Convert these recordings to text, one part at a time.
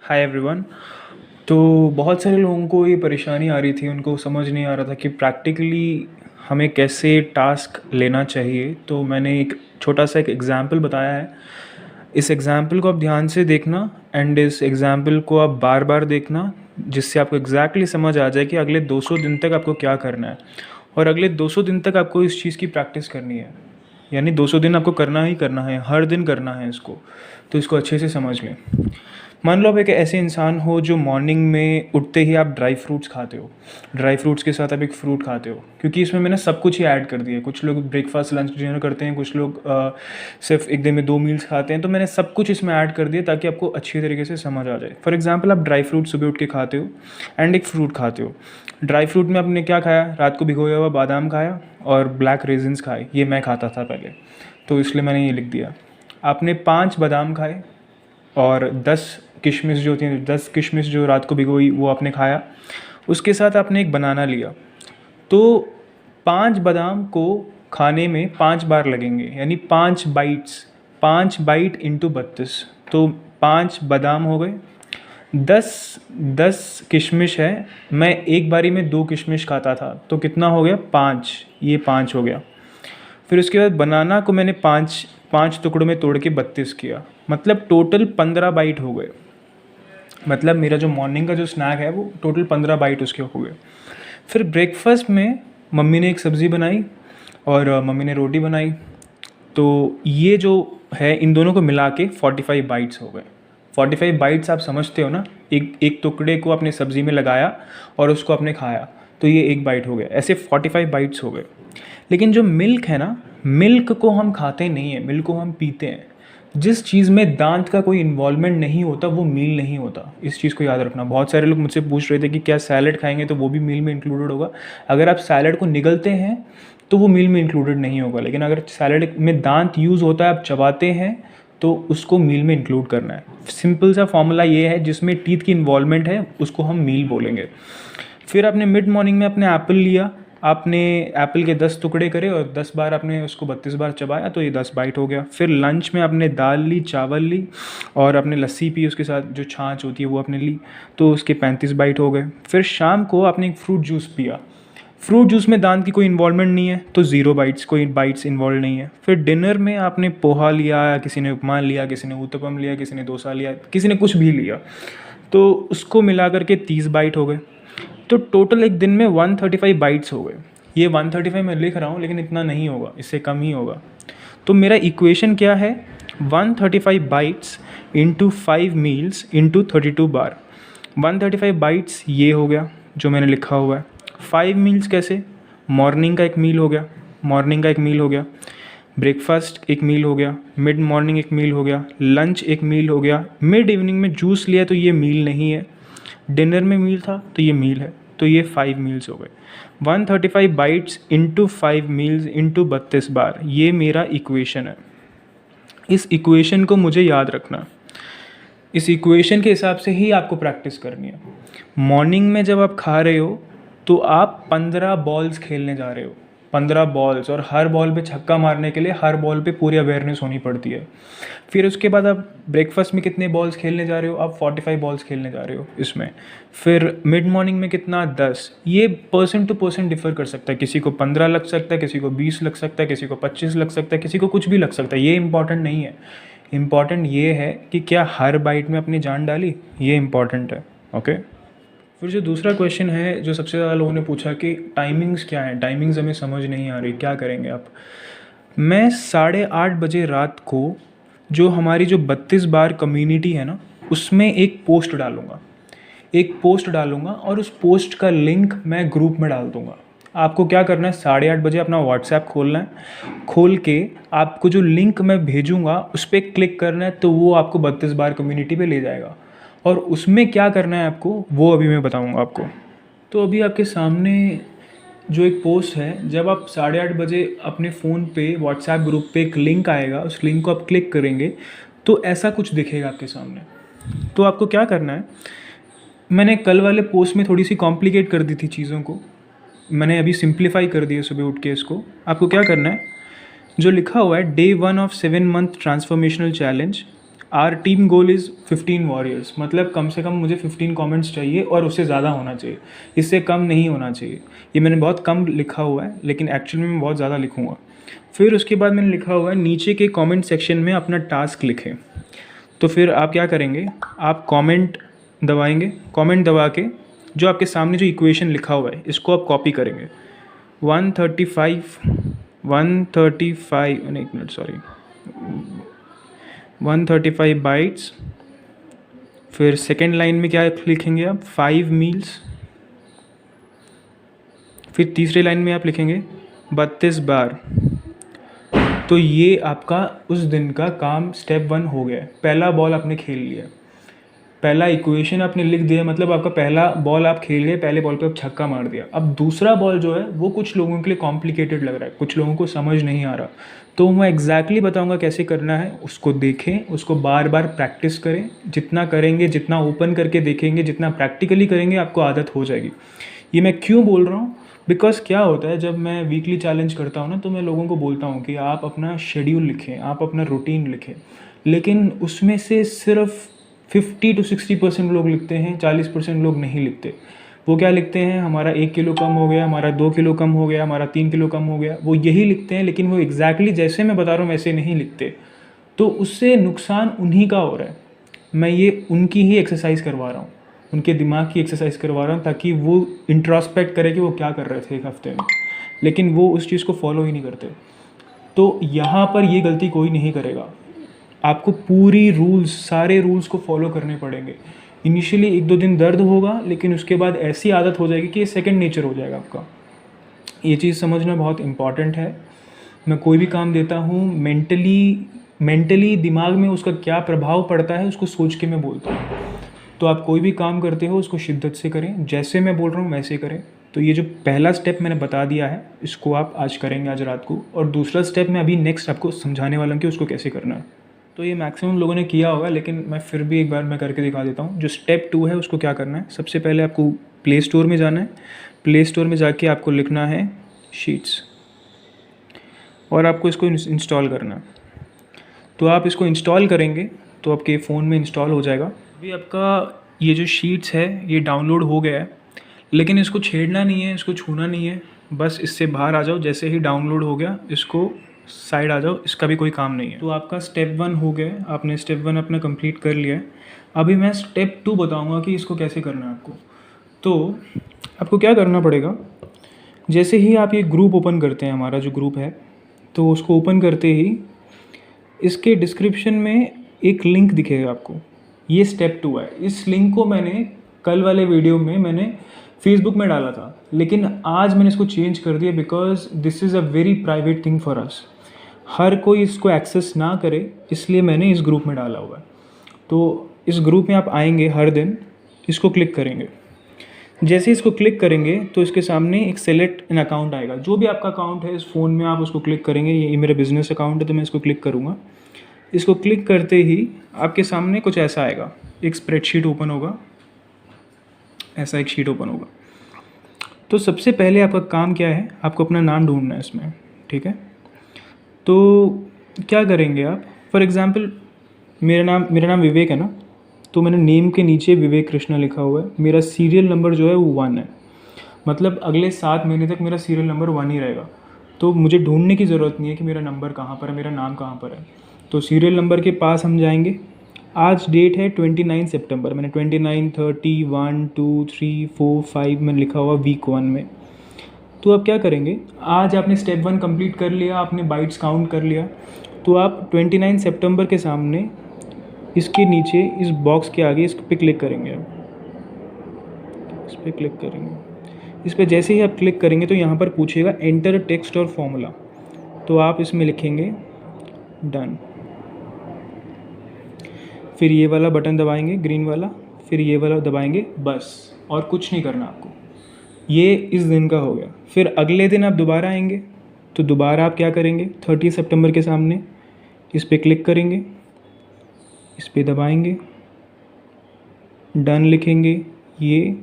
Hi everyone. तो बहुत सारे लोगों को ये परेशानी आ रही थी, उनको समझ नहीं आ रहा था कि प्रैक्टिकली हमें कैसे टास्क लेना चाहिए। तो मैंने एक छोटा सा एक एग्ज़ाम्पल बताया है। इस एग्ज़ाम्पल को आप ध्यान से देखना एंड इस एग्ज़ाम्पल को आप बार बार देखना, जिससे आपको एग्जैक्टली समझ आ जाए कि अगले 200 दिन तक आपको क्या करना है। और अगले 200 दिन तक आपको इस चीज़ की प्रैक्टिस करनी है, यानी 200 दिन आपको करना ही करना है, हर दिन करना है इसको। तो इसको अच्छे से समझ लें। मान लो आप एक ऐसे इंसान हो जो मॉर्निंग में उठते ही आप ड्राई फ्रूट्स खाते हो। ड्राई फ्रूट्स के साथ आप एक फ्रूट खाते हो, क्योंकि इसमें मैंने सब कुछ ही ऐड कर दिया है। कुछ लोग ब्रेकफास्ट लंच डिनर करते हैं, कुछ लोग सिर्फ एक दिन में 2 मील्स खाते हैं। तो मैंने सब कुछ इसमें ऐड कर दिया ताकि आपको अच्छी तरीके से समझ आ जाए। फॉर एग्जाम्पल, आप ड्राई फ्रूट सुबह उठ के खाते हो एंड एक फ्रूट खाते हो। ड्राई फ्रूट में आपने क्या खाया? रात को भिगोया हुआ बादाम खाया और ब्लैक रेजिन्स खाए। ये मैं खाता था पहले, तो इसलिए मैंने ये लिख दिया। आपने 5 बादाम खाए और 10 किशमिश जो थी, 10 किशमिश जो रात को भिगोई वो आपने खाया। उसके साथ आपने एक बनाना लिया। तो 5 बादाम को खाने में 5 बार लगेंगे, यानी 5 बाइट्स। 5 बाइट इंटू 32, तो 5 बादाम हो गए। 10 10 किशमिश है। मैं एक बारी में 2 किशमिश खाता था, तो कितना हो गया? 5। ये 5 हो गया। फिर उसके बाद बनाना को मैंने पाँच पाँच टुकड़ों में तोड़ के 32 किया, मतलब टोटल 15 बाइट हो गए। मतलब मेरा जो मॉर्निंग का जो स्नैक है वो टोटल 15 बाइट उसके हो गए। फिर ब्रेकफास्ट में मम्मी ने एक सब्ज़ी बनाई और मम्मी ने रोटी बनाई। तो ये जो है, इन दोनों को मिला के 45 बाइट्स हो गए। 45 बाइट्स आप समझते हो ना? एक एक टुकड़े को अपने सब्ज़ी में लगाया और उसको आपने खाया, तो ये 1 बाइट हो गया। ऐसे 45 बाइट्स हो गए। लेकिन जो मिल्क है ना, मिल्क को हम खाते नहीं हैं, मिल्क को हम पीते हैं। जिस चीज़ में दांत का कोई इन्वॉल्वमेंट नहीं होता वो मील नहीं होता। इस चीज़ को याद रखना। बहुत सारे लोग मुझसे पूछ रहे थे कि क्या सैलड खाएंगे तो वो भी मील में इंक्लूडेड होगा। अगर आप सैलड को निगलते हैं तो वो मील में इंक्लूडेड नहीं होगा, लेकिन अगर सैलड में दांत यूज़ होता है, आप चबाते हैं, तो उसको मील में इंक्लूड करना है। सिंपल सा फॉर्मूला ये है, जिसमें टीथ की इन्वॉल्वमेंट है उसको हम मील बोलेंगे। फिर आपने मिड मॉर्निंग में अपने एप्पल लिया। आपने एप्पल के 10 टुकड़े करे और 10 बार आपने उसको 32 बार चबाया, तो ये 10 बाइट हो गया। फिर लंच में आपने दाल ली, चावल ली और आपने लस्सी पी, उसके साथ जो छाछ होती है वो आपने ली, तो उसके 35 बाइट हो गए। फिर शाम को आपने एक फ्रूट जूस पिया। फ्रूट जूस में दांत की कोई इन्वॉल्वमेंट नहीं है, तो 0 बाइट्स, कोई बाइट्स इन्वॉल्व नहीं है। फिर डिनर में आपने पोहा लिया, किसी ने उपमा लिया, किसी ने उत्तपम लिया, किसी ने डोसा लिया, किसी ने कुछ भी लिया, तो उसको मिला करके 30 बाइट हो गए। तो टोटल एक दिन में 135 बाइट्स हो गए। ये 135 मैं लिख रहा हूँ, लेकिन इतना नहीं होगा, इससे कम ही होगा। तो मेरा इक्वेशन क्या है? 135 बाइट्स इंटू 5 मील्स इंटू 32 बार। 135 बाइट्स ये हो गया जो मैंने लिखा हुआ है। 5 मील्स कैसे? मॉर्निंग का एक मील हो गया, मॉर्निंग का एक मील हो गया, ब्रेकफास्ट एक मील हो गया, मिड मॉर्निंग एक मील हो गया, लंच एक मील हो गया, मिड इवनिंग में जूस लिया तो ये मील नहीं है, डिनर में मील था तो ये मील है, तो ये 5 मील्स हो गए। 135 बाइट्स इंटू 5 मील्स इंटू 32 बार, ये मेरा इक्वेशन है। इस इक्वेशन को मुझे याद रखना। इस इक्वेशन के हिसाब से ही आपको प्रैक्टिस करनी है। मॉर्निंग में जब आप खा रहे हो तो आप 15 बॉल्स खेलने जा रहे हो, 15 बॉल्स, और हर बॉल पे छक्का मारने के लिए हर बॉल पे पूरी अवेयरनेस होनी पड़ती है। फिर उसके बाद आप ब्रेकफास्ट में कितने बॉल्स खेलने जा रहे हो? आप 45 बॉल्स खेलने जा रहे हो इसमें। फिर मिड मॉर्निंग में कितना? 10। ये पर्सन टू पर्सन डिफर कर सकता है, किसी को 15 लग सकता है, किसी को 20 लग सकता है, किसी को 25 लग सकता है, किसी को कुछ भी लग सकता है। ये इंपॉर्टेंट नहीं है। इम्पॉर्टेंट ये है कि क्या हर बाइट में अपनी जान डाली, ये इम्पॉर्टेंट है। ओके। फिर जो दूसरा क्वेश्चन है जो सबसे ज़्यादा लोगों ने पूछा कि टाइमिंग्स क्या हैं, टाइमिंग्स हमें समझ नहीं आ रही, क्या करेंगे आप? मैं 8:30 बजे रात को जो हमारी जो 32 बार कम्युनिटी है ना, उसमें एक पोस्ट डालूँगा, एक पोस्ट डालूँगा और उस पोस्ट का लिंक मैं ग्रुप में डाल दूँगा। आपको क्या करना है? 8:30 बजे अपना व्हाट्सएप खोलना है। खोल के आपको जो लिंक मैं भेजूँगा उस पर क्लिक करना है, तो वो आपको 32 बार कम्युनिटी पे ले जाएगा। और उसमें क्या करना है आपको, वो अभी मैं बताऊँगा आपको। तो अभी आपके सामने जो एक पोस्ट है, जब आप 8:30 बजे अपने फ़ोन पे व्हाट्सएप ग्रुप पे एक लिंक आएगा, उस लिंक को आप क्लिक करेंगे तो ऐसा कुछ दिखेगा आपके सामने। तो आपको क्या करना है? मैंने कल वाले पोस्ट में थोड़ी सी कॉम्प्लिकेट कर दी थी चीज़ों को, मैंने अभी सिंप्लीफाई कर दिया सुबह उठ के इसको। आपको क्या करना है? जो लिखा हुआ है day 1 of 7 month transformational challenge, our team goal is 15 warriors, मतलब कम से कम मुझे 15 कमेंट्स चाहिए और उससे ज़्यादा होना चाहिए, इससे कम नहीं होना चाहिए। ये मैंने बहुत कम लिखा हुआ है, लेकिन एक्चुअल में मैं बहुत ज़्यादा लिखूँगा। फिर उसके बाद मैंने लिखा हुआ है नीचे के कमेंट सेक्शन में अपना टास्क लिखें। तो फिर आप क्या करेंगे, आप कमेंट दबाएंगे, कमेंट दबा के जो आपके सामने जो इक्वेशन लिखा हुआ है इसको आप कॉपी करेंगे। 135 नहीं, एक मिनट सॉरी, 135 बाइट्स। फिर सेकेंड लाइन में क्या लिखेंगे आप, 5 मील्स। फिर तीसरे लाइन में आप लिखेंगे 32 बार। तो ये आपका उस दिन का काम स्टेप 1 हो गया है। पहला बॉल आपने खेल लिया, पहला इक्वेशन आपने लिख दिया, मतलब आपका पहला बॉल आप खेल गए, पहले बॉल पे आप छक्का मार दिया। अब दूसरा बॉल जो है वो कुछ लोगों के लिए कॉम्प्लिकेटेड लग रहा है, कुछ लोगों को समझ नहीं आ रहा, तो मैं एग्जैक्टली बताऊंगा कैसे करना है। उसको देखें, उसको बार बार प्रैक्टिस करें, जितना करेंगे, जितना ओपन करके देखेंगे, जितना प्रैक्टिकली करेंगे, आपको आदत हो जाएगी। ये मैं क्यों बोल रहा हूँ, बिकॉज क्या होता है जब मैं वीकली चैलेंज करता हूँ ना, तो मैं लोगों को बोलता हूँ कि आप अपना शेड्यूल लिखें, आप अपना रूटीन लिखें, लेकिन उसमें से सिर्फ 50 to 60% लोग लिखते हैं, 40% लोग नहीं लिखते। वो क्या लिखते हैं, हमारा 1 किलो कम हो गया, हमारा 2 किलो कम हो गया, हमारा 3 किलो कम हो गया, वो यही लिखते हैं, लेकिन वो एग्जैक्टली जैसे मैं बता रहा हूँ वैसे नहीं लिखते। तो उससे नुकसान उन्हीं का हो रहा है। मैं ये उनकी ही एक्सरसाइज करवा रहा हूँ, उनके दिमाग की एक्सरसाइज करवा रहा हूँ, ताकि वो इंट्रोस्पेक्ट करे कि वो क्या कर रहे थे एक हफ्ते में, लेकिन वो उस चीज़ को फॉलो ही नहीं करते। तो यहाँ पर ये गलती कोई नहीं करेगा। आपको पूरी रूल्स, सारे रूल्स को फॉलो करने पड़ेंगे। इनिशियली 1-2 दिन दर्द होगा, लेकिन उसके बाद ऐसी आदत हो जाएगी कि ये सेकंड नेचर हो जाएगा आपका। ये चीज़ समझना बहुत इम्पॉर्टेंट है। मैं कोई भी काम देता हूँ, मेंटली दिमाग में उसका क्या प्रभाव पड़ता है उसको सोच के मैं बोलता हूँ। तो आप कोई भी काम करते हो उसको शिद्दत से करें, जैसे मैं बोल रहा हूँ वैसे करें। तो ये जो पहला स्टेप मैंने बता दिया है, इसको आप आज करेंगे, आज रात को। और दूसरा स्टेप मैं अभी नेक्स्ट आपको समझाने वाला हूँ कि उसको कैसे करना है। तो ये मैक्सिमम लोगों ने किया होगा, लेकिन मैं फिर भी एक बार मैं करके दिखा देता हूँ। जो स्टेप 2 है उसको क्या करना है, सबसे पहले आपको प्ले स्टोर में जाना है। प्ले स्टोर में जाके आपको लिखना है शीट्स, और आपको इसको इंस्टॉल करना है। तो आप इसको इंस्टॉल करेंगे तो आपके फ़ोन में इंस्टॉल हो जाएगा। अभी आपका ये जो शीट्स है ये डाउनलोड हो गया है, लेकिन इसको छेड़ना नहीं है, इसको छूना नहीं है, बस इससे बाहर आ जाओ। जैसे ही डाउनलोड हो गया इसको साइड आ जाओ, इसका भी कोई काम नहीं है। तो आपका स्टेप 1 हो गया, आपने स्टेप 1 अपना कंप्लीट कर लिया है। अभी मैं स्टेप 2 बताऊंगा कि इसको कैसे करना है आपको। तो आपको क्या करना पड़ेगा, जैसे ही आप ये ग्रुप ओपन करते हैं, हमारा जो ग्रुप है, तो उसको ओपन करते ही इसके डिस्क्रिप्शन में एक लिंक दिखेगा आपको। ये स्टेप 2 है। इस लिंक को मैंने कल वाले वीडियो में मैंने फेसबुक में डाला था, लेकिन आज मैंने इसको चेंज कर दिया, because this is a very private thing for us. हर कोई इसको एक्सेस ना करे, इसलिए मैंने इस ग्रुप में डाला हुआ है। तो इस ग्रुप में आप आएंगे, हर दिन इसको क्लिक करेंगे। जैसे इसको क्लिक करेंगे तो इसके सामने एक सेलेक्ट एन अकाउंट आएगा। जो भी आपका अकाउंट है इस फ़ोन में आप उसको क्लिक करेंगे। ये मेरा बिजनेस अकाउंट है तो मैं इसको क्लिक करूँगा। इसको क्लिक करते ही आपके सामने कुछ ऐसा आएगा, एक स्प्रेडशीट ओपन होगा, ऐसा एक शीट ओपन होगा। तो सबसे पहले आपका काम क्या है, आपको अपना नाम ढूंढना है इसमें, ठीक है। तो क्या करेंगे आप, फॉर एग्ज़ाम्पल मेरा नाम विवेक है ना, तो मैंने नेम के नीचे विवेक कृष्णा लिखा हुआ है। मेरा सीरियल नंबर जो है वो 1 है, मतलब अगले 7 महीने तक मेरा सीरियल नंबर 1 ही रहेगा। तो मुझे ढूंढने की ज़रूरत नहीं है कि मेरा नंबर कहाँ पर है, मेरा नाम कहाँ पर है। तो सीरियल नंबर के पास हम जाएंगे। आज डेट है 29 सितंबर, मैंने 29, 30, 1, 2, 3, 4, 5 में लिखा हुआ वीक 1 में। तो आप क्या करेंगे, आज आपने स्टेप 1 कंप्लीट कर लिया, आपने बाइट्स काउंट कर लिया, तो आप 29 सितंबर के सामने इसके नीचे इस बॉक्स के आगे इस पर क्लिक करेंगे। आप इस पर क्लिक करेंगे, इस पर जैसे ही आप क्लिक करेंगे तो यहाँ पर पूछेगा एंटर टेक्स्ट और फॉर्मूला। तो आप इसमें लिखेंगे डन। फिर ये वाला बटन दबाएंगे, ग्रीन वाला, फिर ये वाला दबाएंगे, बस और कुछ नहीं करना आपको। ये इस दिन का हो गया। फिर अगले दिन आप दोबारा आएंगे, तो दोबारा आप क्या करेंगे, 30 सितंबर के सामने इस पर क्लिक करेंगे, इस पर दबाएंगे, डन लिखेंगे, ये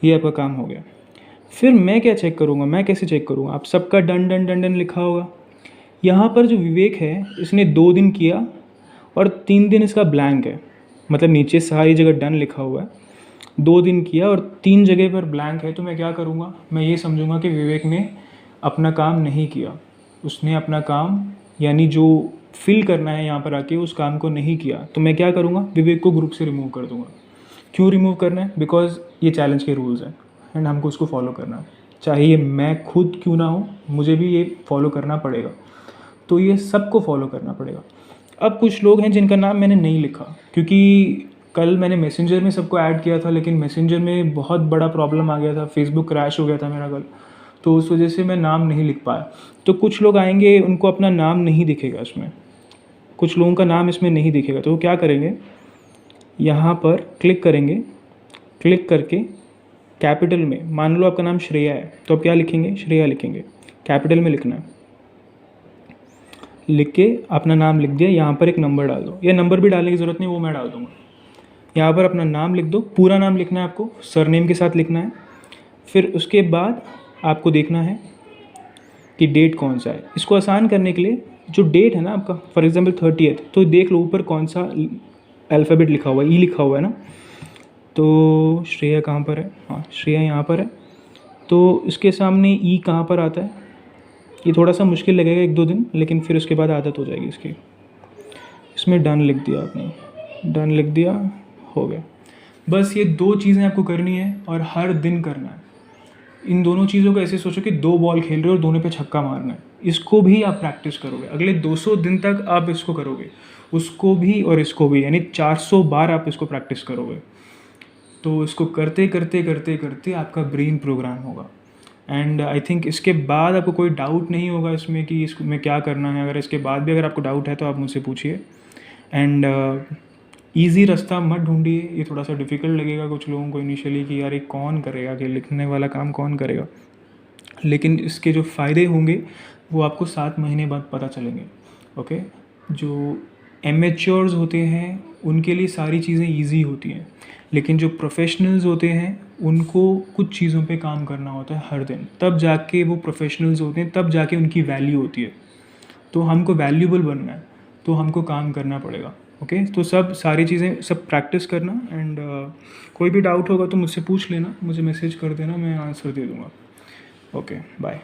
आपका काम हो गया। फिर मैं क्या चेक करूँगा, मैं कैसे चेक करूँगा, आप सबका डन डन डन डन लिखा होगा। यहाँ पर जो विवेक है इसने 2 दिन किया और 3 दिन इसका ब्लैंक है, मतलब नीचे सारी जगह डन लिखा हुआ है। 2 दिन किया और 3 जगह पर ब्लैंक है, तो मैं क्या करूँगा, मैं ये समझूंगा कि विवेक ने अपना काम नहीं किया। उसने अपना काम यानी जो फिल करना है यहाँ पर आके उस काम को नहीं किया। तो मैं क्या करूँगा, विवेक को ग्रुप से रिमूव कर दूँगा। क्यों रिमूव करना है? बिकॉज ये चैलेंज के रूल्स हैं एंड हमको उसको फॉलो करना है। चाहे ये मैं खुद क्यों ना हो, मुझे भी ये फॉलो करना पड़ेगा। तो ये सबको फॉलो करना पड़ेगा। अब कुछ लोग हैं जिनका नाम मैंने नहीं लिखा, क्योंकि कल मैंने मैसेंजर में सबको ऐड किया था, लेकिन मैसेंजर में बहुत बड़ा प्रॉब्लम आ गया था, फेसबुक क्रैश हो गया था मेरा कल, तो उस वजह से मैं नाम नहीं लिख पाया। तो कुछ लोग आएंगे, उनको अपना नाम नहीं दिखेगा इसमें, कुछ लोगों का नाम इसमें नहीं दिखेगा। तो वो क्या करेंगे, यहाँ पर क्लिक करेंगे, क्लिक करके कैपिटल में, मान लो आपका नाम श्रेया है, तो आप क्या लिखेंगे, श्रेया लिखेंगे, कैपिटल में लिखना है। लिख के अपना नाम लिख दिया, यहाँ पर एक नंबर डाल दो, या नंबर भी डालने की ज़रूरत नहीं, वो मैं डाल दूँगा। यहाँ पर अपना नाम लिख दो, पूरा नाम लिखना है आपको, सरनेम के साथ लिखना है। फिर उसके बाद आपको देखना है कि डेट कौन सा है। इसको आसान करने के लिए जो डेट है ना आपका, फॉर एग्जांपल 30th, तो देख लो ऊपर कौन सा अल्फ़ाबेट लिखा हुआ है, ई लिखा हुआ है ना। तो श्रेया कहाँ पर है, हाँ श्रेया यहाँ पर है। तो इसके सामने ई कहाँ पर आता है, ये थोड़ा सा मुश्किल लगेगा 1-2 दिन, लेकिन फिर उसके बाद आदत हो जाएगी इसकी। इसमें डन लिख दिया आपने, डन लिख दिया, हो गया। बस ये 2 चीज़ें आपको करनी है और हर दिन करना है। इन दोनों चीज़ों को ऐसे सोचो कि 2 बॉल खेल रहे हो और दोनों पे छक्का मारना है। इसको भी आप प्रैक्टिस करोगे, अगले 200 दिन तक आप इसको करोगे, उसको भी और इसको भी, यानी 400 बार आप इसको प्रैक्टिस करोगे। तो इसको करते करते करते करते आपका ब्रेन प्रोग्राम होगा। एंड आई थिंक इसके बाद आपको कोई डाउट नहीं होगा इसमें कि इसमें क्या करना है। अगर इसके बाद भी अगर आपको डाउट है तो आप मुझसे पूछिए। एंड ईज़ी रास्ता मत ढूंढिए, ये थोड़ा सा डिफ़िकल्ट लगेगा कुछ लोगों को इनिशियली कि यार ये कौन करेगा, कि लिखने वाला काम कौन करेगा, लेकिन इसके जो फ़ायदे होंगे वो आपको 7 महीने बाद पता चलेंगे। ओके, जो एमेच्योर्स होते हैं उनके लिए सारी चीज़ें ईजी होती हैं, लेकिन जो प्रोफेशनल्स होते हैं उनको कुछ चीज़ों पे काम करना होता है हर दिन, तब जाके वो प्रोफेशनल्स होते हैं, तब जाके उनकी वैल्यू होती है। तो हमको वैल्यूबल बनना है तो हमको काम करना पड़ेगा। ओके, तो सब सारी चीज़ें सब प्रैक्टिस करना। एंड कोई भी डाउट होगा तो मुझसे पूछ लेना, मुझे मैसेज कर देना, मैं आंसर दे दूँगा। Okay, bye.